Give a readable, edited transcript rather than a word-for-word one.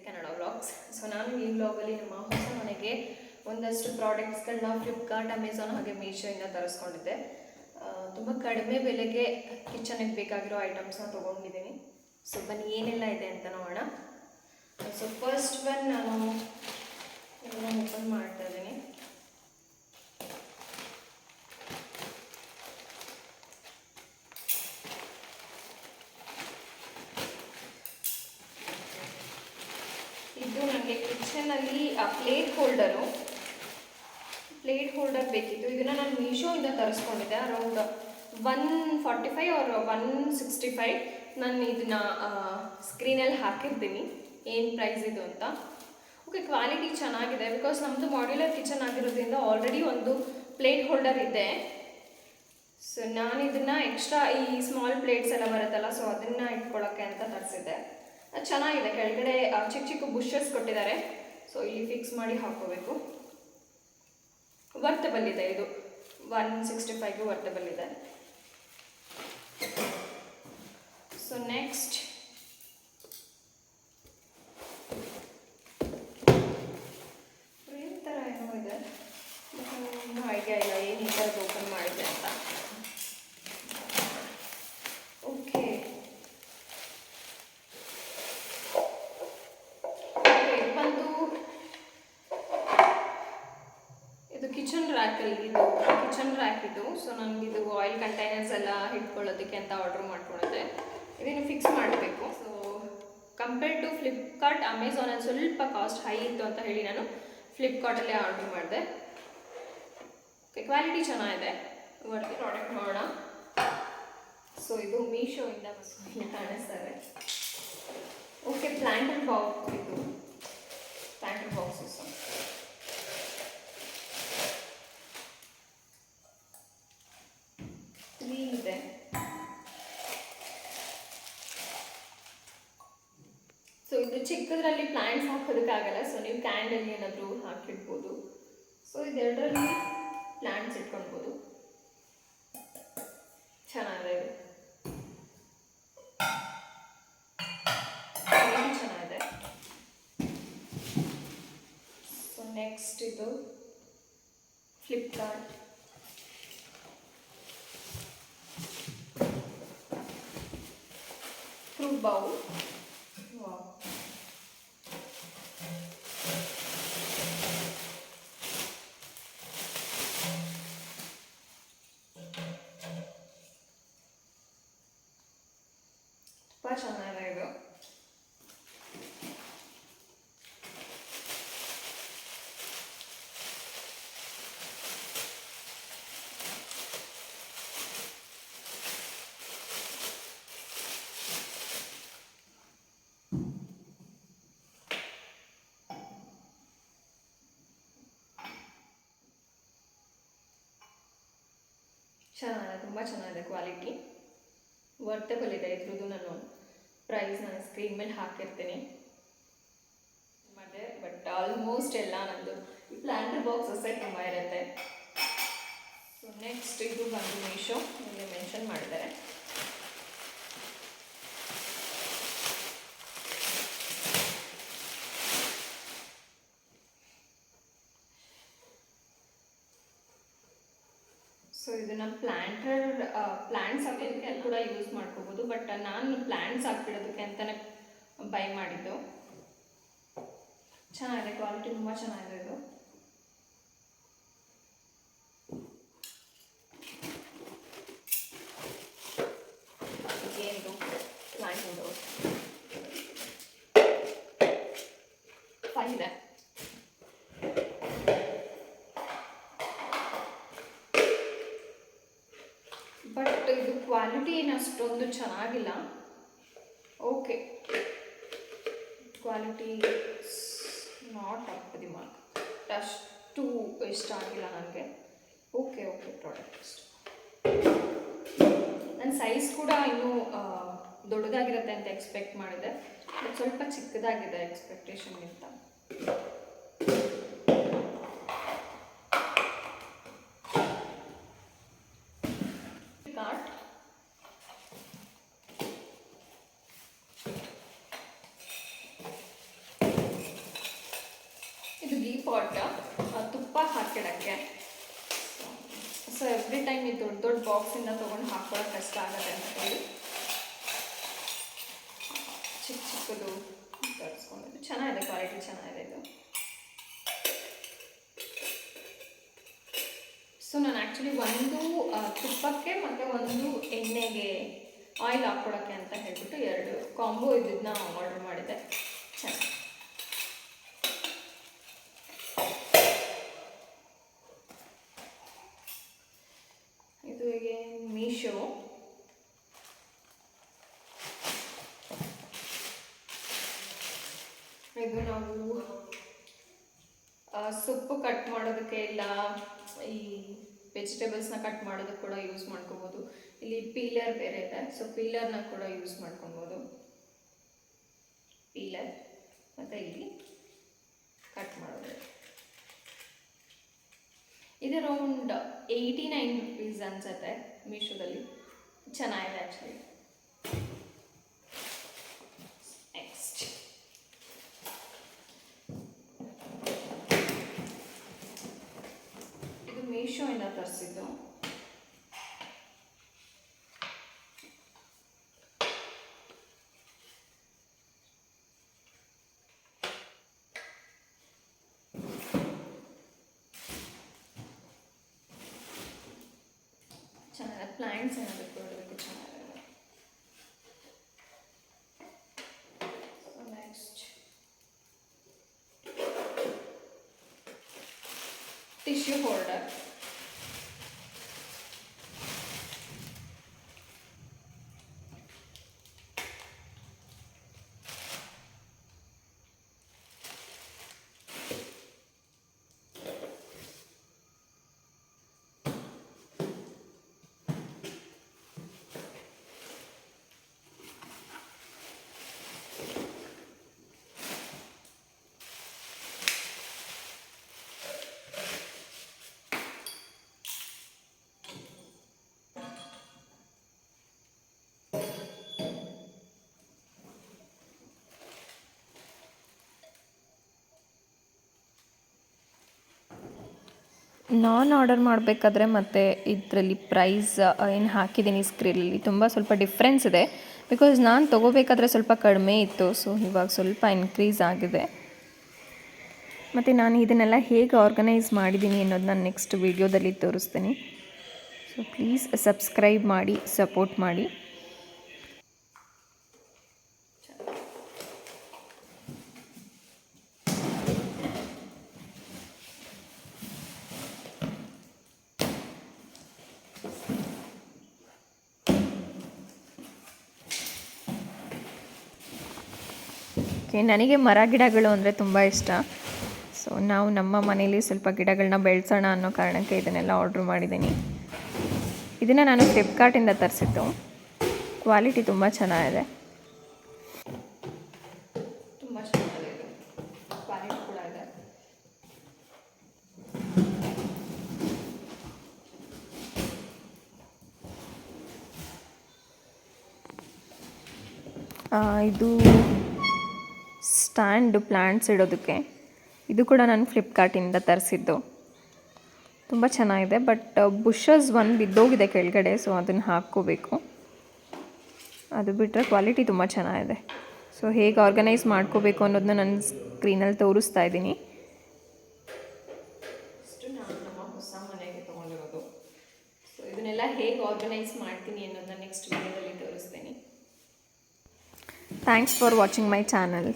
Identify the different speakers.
Speaker 1: Kannada vlogs. So ನಾನು ಈ ವ್ಲಾಗಲ್ಲಿ ನಮ್ಮ ಹೊಸ ಮನೆಗೆ ಒಂದಷ್ಟು ಪ್ರಾಡಕ್ಟ್ಸ್ಗಳನ್ನ ಫ್ಲಿಪ್ಕಾರ್ಟ್, ಅಮೆಝಾನ್ ಹಾಗೆ ಮೀಶೋಯಿಂದ ತರಿಸ್ಕೊಂಡಿದ್ದೆ. ತುಂಬ ಕಡಿಮೆ ಬೆಲೆಗೆ ಕಿಚನಿಗೆ ಬೇಕಾಗಿರೋ ಐಟಮ್ಸ್ನ ತೊಗೊಂಡಿದ್ದೀನಿ. ಸೊ ಬನ್ನಿ ಏನೆಲ್ಲ ಇದೆ ಅಂತ ನೋಡೋಣ. ಸೊ ಫಸ್ಟ್ ನಾನು ಎಲ್ಲ ಓಪನ್ ಮಾಡ್ತಾ ಇದ್ದೀನಿ. ಇದು ನನಗೆ ಕಿಚನಲ್ಲಿ ಪ್ಲೇಟ್ ಹೋಲ್ಡರ್ ಬೇಕಿತ್ತು. ಇದನ್ನು ನಾನು ಮೀಶೋಯಿಂದ ತರಿಸ್ಕೊಂಡಿದ್ದೆ. Around 145 R 165. ನಾನು ಇದನ್ನು ಸ್ಕ್ರೀನಲ್ಲಿ ಹಾಕಿರ್ತೀನಿ ಏನು ಪ್ರೈಸ್ ಇದು ಅಂತ. ಓಕೆ, ಕ್ವಾಲಿಟಿ ಚೆನ್ನಾಗಿದೆ. ಬಿಕಾಸ್ ನಮ್ಮದು ಮಾಡ್ಯುಲರ್ ಕಿಚನ್ ಆಗಿರೋದ್ರಿಂದ ಆಲ್ರೆಡಿ ಒಂದು ಪ್ಲೇಟ್ ಹೋಲ್ಡರ್ ಇದೆ. ಸೊ ನಾನು ಇದನ್ನು ಎಕ್ಸ್ಟ್ರಾ ಈ ಸ್ಮಾಲ್ ಪ್ಲೇಟ್ಸ್ ಎಲ್ಲ ಬರುತ್ತಲ್ಲ, ಸೊ ಅದನ್ನು ಇಟ್ಕೊಳ್ಳೋಕ್ಕೆ ಅಂತ ತರಿಸಿದ್ದೆ. ಅದು ಚೆನ್ನಾಗಿದೆ. ಕೆಳಗಡೆ ಚಿಕ್ಕ ಚಿಕ್ಕ ಬುಷಸ್ ಕೊಟ್ಟಿದ್ದಾರೆ. ಸೊ ಇಲ್ಲಿ ಫಿಕ್ಸ್ ಮಾಡಿ ಹಾಕೋಬೇಕು. ವರ್ತಬಲ್ ಇದೆ. ಇದು 165ಗೆ ವರ್ತಬಲ್ ಇದೆ. ಸೊ ನೆಕ್ಸ್ಟ್ ಫ್ರೇಮ್ ಥರ ಏನೋ ಇದೆ, ಇನ್ನೂ ಐಡಿಯಾ ಇಲ್ಲ ಏನು ಈ ಥರದ್ದು ಓಪನ್ ಮಾಡಿದೆ ಅಂತ. ಓಕೆ, ಇದು ಕಿಚನ್ ರ್ಯಾಕ್ ಇದು. ಸೊ ನನಗಿದು ಆಯಿಲ್ ಕಂಟೈನರ್ಸ್ ಎಲ್ಲ ಇಟ್ಕೊಳ್ಳೋದಕ್ಕೆ ಅಂತ ಆರ್ಡ್ರ್ ಮಾಡ್ಕೊಂಡಿದ್ದೆ. ಇದನ್ನು ಫಿಕ್ಸ್ ಮಾಡಬೇಕು. ಸೊ ಕಂಪೇರ್ ಟು ಫ್ಲಿಪ್ಕಾರ್ಟ್, ಅಮೆಝಾನಲ್ಲಿ ಸ್ವಲ್ಪ ಕಾಸ್ಟ್ ಹೈ ಇತ್ತು ಅಂತ ಹೇಳಿ ನಾನು ಫ್ಲಿಪ್ಕಾರ್ಟಲ್ಲೇ ಆರ್ಡ್ರ್ ಮಾಡಿದೆ. ಓಕೆ, ಕ್ವಾಲಿಟಿ ಚೆನ್ನಾಗಿದೆ. ಇವತ್ತು ಪ್ರಾಡಕ್ಟ್ ನೋಡೋಣ. ಸೊ ಇದು ಮೀಶೋಯಿಂದ ಕಾಣಿಸ್ತಾರೆ. Okay, planter boxes. ಇದೆ. ಸೊ ಇದು ಚಿಕ್ಕದ್ರಲ್ಲಿ ಪ್ಲಾಂಟ್ಸ್ ಹಾಕೋದಕ್ಕಾಗಲ್ಲ. ಸೊ ನೀವು ಕ್ಯಾಂಡಲ್ಲಿ ಏನಾದರೂ ಹಾಕಿಡ್ಬೋದು. So ಇದೆರಡರಲ್ಲಿ plants ಇಟ್ಕೊಳ್ಬೋದು. ಚೆನ್ನಾಗಿದೆ. ಚೆನ್ನಾಗಿದೆ. ಸೊ ನೆಕ್ಸ್ಟ್ ಇದು ಫ್ಲಿಪ್ಕಾರ್ಟ್ ಫ್ರೂಟ್ ಬೌಲ್. ತುಂಬ ಚೆನ್ನಾಗಿದೆ ಇದು. ಚೆನ್ನಾಗಿದೆ, ತುಂಬ ಚೆನ್ನಾಗಿದೆ. ಕ್ವಾಲಿಟಿ ವರ್ತಬಲ್ ಇದೆ. ಇದ್ರದ್ದು ನಾನು ಸ್ಕ್ರೀನ್ ಮೇಲೆ ಹಾಕಿರ್ತೀನಿ. ಮತ್ತೆ ಬಟ್ ಆಲ್ಮೋಸ್ಟ್ ಎಲ್ಲ ನಂದು ಈ ಪ್ಲಾಂಟರ್ ಬಾಕ್ಸಸ್ಸೇ ತುಂಬ ಇರುತ್ತೆ. ಸೊ ನೆಕ್ಸ್ಟ್ ಇದು ಬಂದು ಮೀಶೋ, ಇಲ್ಲಿ ಮೆನ್ಷನ್ ಮಾಡಿದ್ದಾರೆ. ಸೊ ಇದನ್ನು ಪ್ಲಾಂಟ್ಸ್ ಹಾಕೋದಕ್ಕೆ ಕೂಡ ಯೂಸ್ ಮಾಡ್ಕೋಬೋದು. ಬಟ್ ನಾನು ಪ್ಲಾಂಟ್ಸ್ ಹಾಕ್ಬಿಡೋದಕ್ಕೆ ಅಂತಲೇ ಬೈ ಮಾಡಿದ್ದು. ಚೆನ್ನಾಗಿದೆ, ಕ್ವಾಲಿಟಿ ತುಂಬ ಚೆನ್ನಾಗಿದೆ ಇದು. ಏನಿದು ಪ್ಲಾಂಟ್ ಇದು 5 ಇದೆ. ಬಟ್ ಇದು ಕ್ವಾಲಿಟಿ ಏನು ಅಷ್ಟೊಂದು ಚೆನ್ನಾಗಿಲ್ಲ. Okay, quality not up the mark. ಅಷ್ಟು ಇಷ್ಟ ಆಗಿಲ್ಲ ನನಗೆ. ಓಕೆ ಪ್ರಾಡಕ್ಟ್ ಇಷ್ಟ. ನನ್ನ ಸೈಜ್ ಕೂಡ ಇನ್ನೂ ದೊಡ್ಡದಾಗಿರುತ್ತೆ ಅಂತ ಎಕ್ಸ್ಪೆಕ್ಟ್ ಮಾಡಿದೆ. ಬಟ್ ಸ್ವಲ್ಪ ಚಿಕ್ಕದಾಗಿದೆ ಎಕ್ಸ್ಪೆಕ್ಟೇಷನ್ಗಿಂತ. ಪಾಟ್ ತುಪ್ಪ ಹಾಕಿಡೋಕ್ಕೆ. ಸೊ ಎವ್ರಿ ಟೈಮ್ ಈ ದೊಡ್ಡ ದೊಡ್ಡ ಬಾಕ್ಸಿಂದ ತೊಗೊಂಡು ಹಾಕೊಳ್ಳೋಕೆ ಕಷ್ಟ ಆಗುತ್ತೆ ಅಂತ ಹೇಳಿ ಚಿಕ್ಕ ಚಿಕ್ಕದು ತರಿಸ್ಕೊಂಡಿದ್ದು. ಚೆನ್ನಾಗಿದೆ, ಕ್ವಾಲಿಟಿ ಚೆನ್ನಾಗಿದೆ ಇದು. ಸೊ ನಾನು ಆ್ಯಕ್ಚುಲಿ ಒಂದು ತುಪ್ಪಕ್ಕೆ ಮತ್ತು ಒಂದು ಎಣ್ಣೆಗೆ ಆಯಿಲ್ ಹಾಕ್ಕೊಡೋಕ್ಕೆ ಅಂತ ಹೇಳ್ಬಿಟ್ಟು 2 ಕಾಂಬೋ ಇದ್ದನ್ನ ಆರ್ಡರ್ ಮಾಡಿದ್ದೆ. ಚೆನ್ನಾಗಿ ಇದು ಹೀಗೆ ಮೀಶೋ. ಇದು ನಾವು ಸೊಪ್ಪು ಕಟ್ ಮಾಡೋದಕ್ಕೆ ಇಲ್ಲ ಈ ವೆಜಿಟೇಬಲ್ಸ್ನ ಕಟ್ ಮಾಡೋದಕ್ಕೆ ಕೂಡ ಯೂಸ್ ಮಾಡ್ಕೋಬೋದು. ಇಲ್ಲಿ ಪೀಲರ್ ಬೇರೆ ಇದೆ, ಸೊ ಪೀಲರ್ನ ಕೂಡ ಯೂಸ್ ಮಾಡ್ಕೊಬೋದು. ಪೀಲರ್ ಮತ್ತು ಇಲ್ಲಿ ಕಟ್ ಮಾಡೋದು. ಇದು ಅರೌಂಡ್ 89 ರುಪೀಸ್ ಅನ್ಸುತ್ತೆ ಮೀಶೋದಲ್ಲಿ. ಚೆನ್ನಾಗಿದೆ ಆ್ಯಕ್ಚುಲಿ. ನೆಕ್ಸ್ಟ್ ಇದು ಮೀಶೋಯಿಂದ ತರಿಸಿದ್ದು. ಚೆನ್ನಾಗಿದೆ, ಪ್ಲ್ಯಾಂಟ್ಸ್ ಏನಾದರೂ ಕೊಡೋದಕ್ಕೆ ಚೆನ್ನಾಗಿದೆ. So next tissue holder. ನಾನು ಆರ್ಡರ್ ಮಾಡಬೇಕಾದ್ರೆ ಮತ್ತು ಇದರಲ್ಲಿ ಪ್ರೈಸ್ ಏನು ಹಾಕಿದ್ದೀನಿ ಸ್ಕ್ರೀನಲ್ಲಿ ಸ್ವಲ್ಪ ಡಿಫ್ರೆನ್ಸ್ ಇದೆ. ಬಿಕಾಸ್ ನಾನು ತೊಗೋಬೇಕಾದ್ರೆ ಸ್ವಲ್ಪ ಕಡಿಮೆ ಇತ್ತು, ಸೊ ಇವಾಗ ಸ್ವಲ್ಪ ಇನ್ಕ್ರೀಸ್ ಆಗಿದೆ. ಮತ್ತು ನಾನು ಇದನ್ನೆಲ್ಲ ಹೇಗೆ ಆರ್ಗನೈಸ್ ಮಾಡಿದ್ದೀನಿ ಅನ್ನೋದು ನಾನು ನೆಕ್ಸ್ಟ್ ವೀಡಿಯೋದಲ್ಲಿ ತೋರಿಸ್ತೀನಿ. ಸೊ ಪ್ಲೀಸ್ ಸಬ್ಸ್ಕ್ರೈಬ್ ಮಾಡಿ, ಸಪೋರ್ಟ್ ಮಾಡಿ. ನನಗೆ ಮರ ಗಿಡಗಳು ಅಂದರೆ ತುಂಬ ಇಷ್ಟ. ಸೊ ನಾವು ನಮ್ಮ ಮನೇಲಿ ಸ್ವಲ್ಪ ಗಿಡಗಳನ್ನ ಬೆಳೆಸೋಣ ಅನ್ನೋ ಕಾರಣಕ್ಕೆ ಇದನ್ನೆಲ್ಲ ಆರ್ಡ್ರ್ ಮಾಡಿದ್ದೀನಿ. ಇದನ್ನು ನಾನು ಫ್ಲಿಪ್ಕಾರ್ಟಿಂದ ತರಿಸಿದ್ದು. ಕ್ವಾಲಿಟಿ ತುಂಬ ಚೆನ್ನಾಗಿದೆ. ತುಂಬ ಚೆನ್ನಾಗಿದೆ, ಕ್ವಾಲಿಟಿ ಕೂಡ ಇದೆ. ಇದು ಸ್ಟ್ಯಾಂಡು ಪ್ಲ್ಯಾಂಟ್ಸ್ ಇಡೋದಕ್ಕೆ. ಇದು ಕೂಡ ನಾನು ಫ್ಲಿಪ್ಕಾರ್ಟಿಂದ ತರಿಸಿದ್ದು. ತುಂಬ ಚೆನ್ನಾಗಿದೆ, ಬಟ್ ಬುಷಸ್ ಒಂದು ಬಿದ್ದೋಗಿದೆ ಕೆಳಗಡೆ, ಸೊ ಅದನ್ನು ಹಾಕ್ಕೋಬೇಕು. ಅದು ಬಿಟ್ಟರೆ ಕ್ವಾಲಿಟಿ ತುಂಬ ಚೆನ್ನಾಗಿದೆ. ಸೊ ಹೇಗೆ ಆರ್ಗನೈಸ್ ಮಾಡ್ಕೋಬೇಕು ಅನ್ನೋದನ್ನ ನಾನು ಸ್ಕ್ರೀನಲ್ಲಿ ತೋರಿಸ್ತಾ ಇದ್ದೀನಿ. ಇಷ್ಟು ನಾನು ನಮ್ಮ ಹೊಸ ಮನೆಗೆ ತೊಗೊಂಡಿರೋದು. ಸೊ ಇದನ್ನೆಲ್ಲ ಹೇಗೆ ಆರ್ಗನೈಸ್ ಮಾಡ್ತೀನಿ ಅನ್ನೋದನ್ನ ನೆಕ್ಸ್ಟ್ ವಿಡಿಯೋದಲ್ಲಿ ತೋರಿಸ್ತೀನಿ. Thanks for watching my channel.